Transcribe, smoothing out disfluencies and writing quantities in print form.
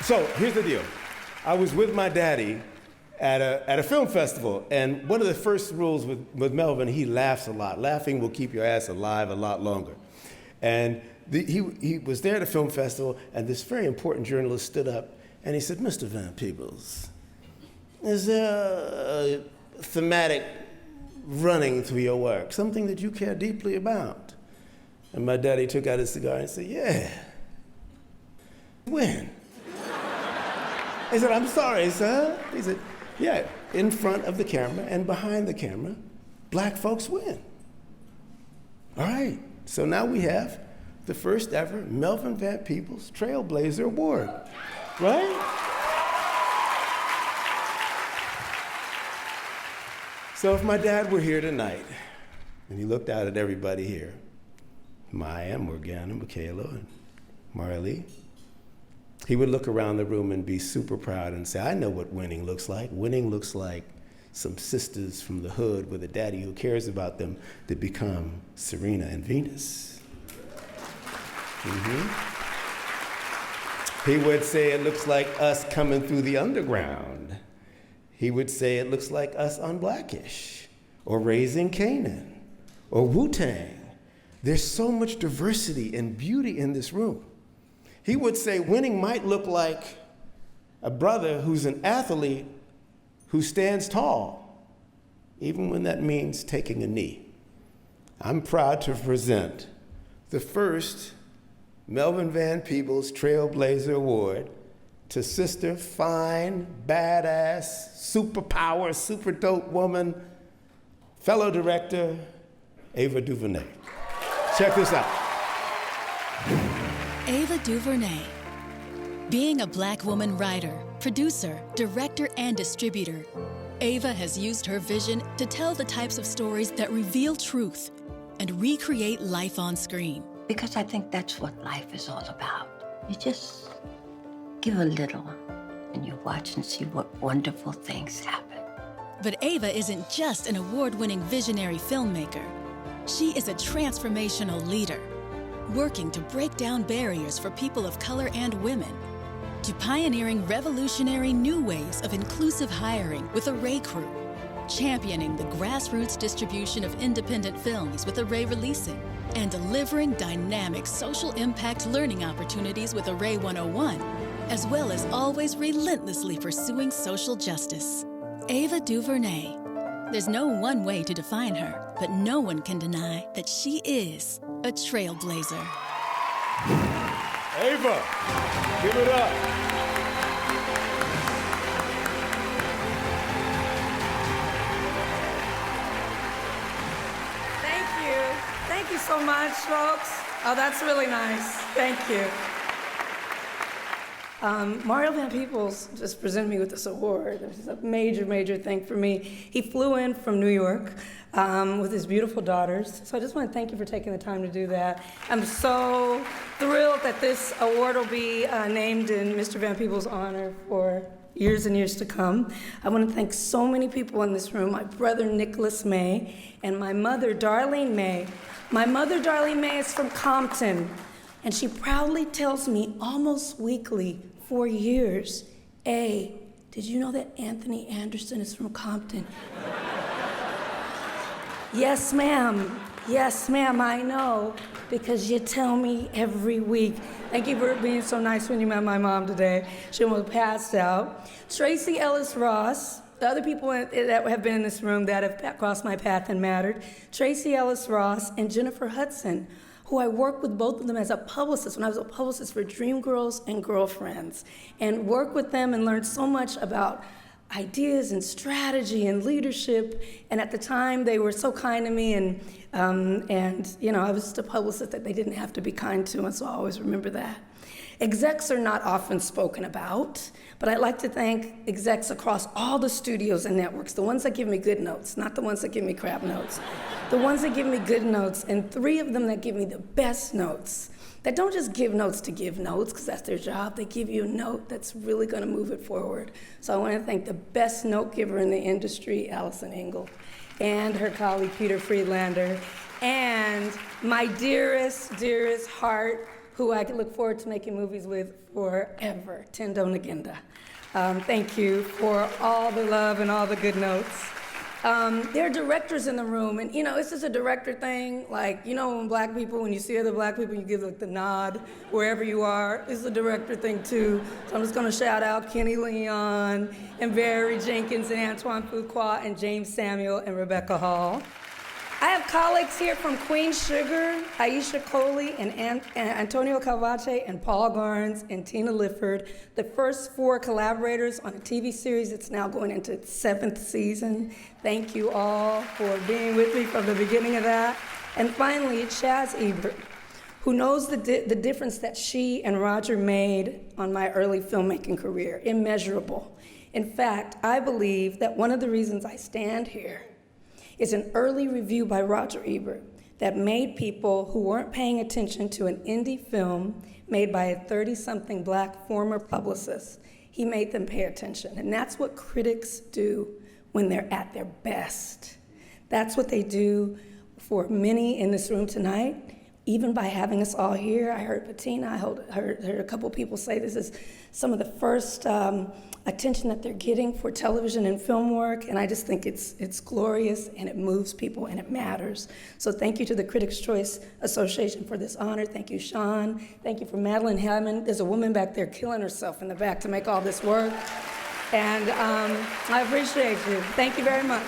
So here's the deal. I was with my daddy at a film festival, and one of the first rules with Melvin, he laughs a lot. Laughing will keep your ass alive a lot longer. And he was there at a film festival, and this very important journalist stood up, and he said, "Mr. Van Peebles, is there a thematic running through your work, something that you care deeply about?" And my daddy took out his cigar and said, "Yeah." "When?" He said, "I'm sorry, sir." He said, "Yeah, in front of the camera and behind the camera, black folks win." All right, so now we have the first ever Melvin Van Peebles Trailblazer Award, right? So if my dad were here tonight, and he looked out at everybody here, Maya, Morgana, Michaela, and Marley, he would look around the room and be super proud and say, "I know what winning looks like. Winning looks like some sisters from the hood with a daddy who cares about them to become Serena and Venus." He would say it looks like us coming through the underground. He would say it looks like us on Blackish, or Raising Canaan, or Wu-Tang. There's so much diversity and beauty in this room. He would say winning might look like a brother who's an athlete who stands tall, even when that means taking a knee. I'm proud to present the first Melvin Van Peebles Trailblazer Award to Sister Fine, Badass, Superpower, Super Dope Woman, fellow director, Ava DuVernay. Check this out. Ava DuVernay. Being a black woman writer, producer, director, and distributor, Ava has used her vision to tell the types of stories that reveal truth and recreate life on screen. Because I think that's what life is all about. You just give a little, and you watch and see what wonderful things happen. But Ava isn't just an award-winning visionary filmmaker. She is a transformational leader, working to break down barriers for people of color and women, to pioneering revolutionary new ways of inclusive hiring with Array Crew, championing the grassroots distribution of independent films with Array Releasing, and delivering dynamic social impact learning opportunities with Array 101, as well as always relentlessly pursuing social justice. Ava DuVernay. There's no one way to define her, but no one can deny that she is a trailblazer. Ava, give it up. Thank you. Thank you so much, folks. Oh, that's really nice. Thank you. Mario Van Peebles just presented me with this award. It's a major, major thing for me. He flew in from New York with his beautiful daughters. So I just want to thank you for taking the time to do that. I'm so thrilled that this award will be named in Mr. Van Peebles' honor for years and years to come. I want to thank so many people in this room, my brother Nicholas May and my mother Darlene May. My mother Darlene May is from Compton, and she proudly tells me almost weekly for years, "A, did you know that Anthony Anderson is from Compton?" "Yes, ma'am. Yes, ma'am, I know, because you tell me every week." Thank you for being so nice when you met my mom today. She almost passed out. Tracy Ellis Ross, the other people that have been in this room that have crossed my path and mattered, Tracy Ellis Ross and Jennifer Hudson, who I worked with both of them as a publicist when I was a publicist for Dreamgirls and Girlfriends, and worked with them and learned so much about ideas and strategy and leadership. And at the time, they were so kind to me, and you know, I was just a publicist that they didn't have to be kind to, and so I always remember that. Execs are not often spoken about, but I'd like to thank execs across all the studios and networks, the ones that give me good notes, not the ones that give me crap notes. The ones that give me good notes, and 3 of them that give me the best notes, that don't just give notes to give notes, because that's their job. They give you a note that's really going to move it forward. So I want to thank the best note giver in the industry, Allison Engel, and her colleague, Peter Friedlander, and my dearest, dearest heart, who I can look forward to making movies with forever, Tendo Nagenda. Thank you for all the love and all the good notes. There are directors in the room, and it's just a director thing. Like, when black people, when you see other black people, you give like the nod wherever you are. It's a director thing too. So I'm just gonna shout out Kenny Leon and Barry Jenkins and Antoine Fuqua and James Samuel and Rebecca Hall. I have colleagues here from Queen Sugar, Aisha Coley, and Antonio Calvache, and Paul Garnes, and Tina Lifford, the first 4 collaborators on a TV series that's now going into its 7th season. Thank you all for being with me from the beginning of that. And finally, Chaz Ebert, who knows the difference that she and Roger made on my early filmmaking career, immeasurable. In fact, I believe that one of the reasons I stand here is an early review by Roger Ebert that made people who weren't paying attention to an indie film made by a 30-something black former publicist. He made them pay attention. And that's what critics do when they're at their best. That's what they do for many in this room tonight, even by having us all here. I heard Patina, I heard a couple people say this is some of the first attention that they're getting for television and film work, and I just think it's glorious, and it moves people, and it matters. So thank you to the Critics' Choice Association for this honor. Thank you, Sean. Thank you for Madeline Hammond. There's a woman back there killing herself in the back to make all this work, and I appreciate you. Thank you very much.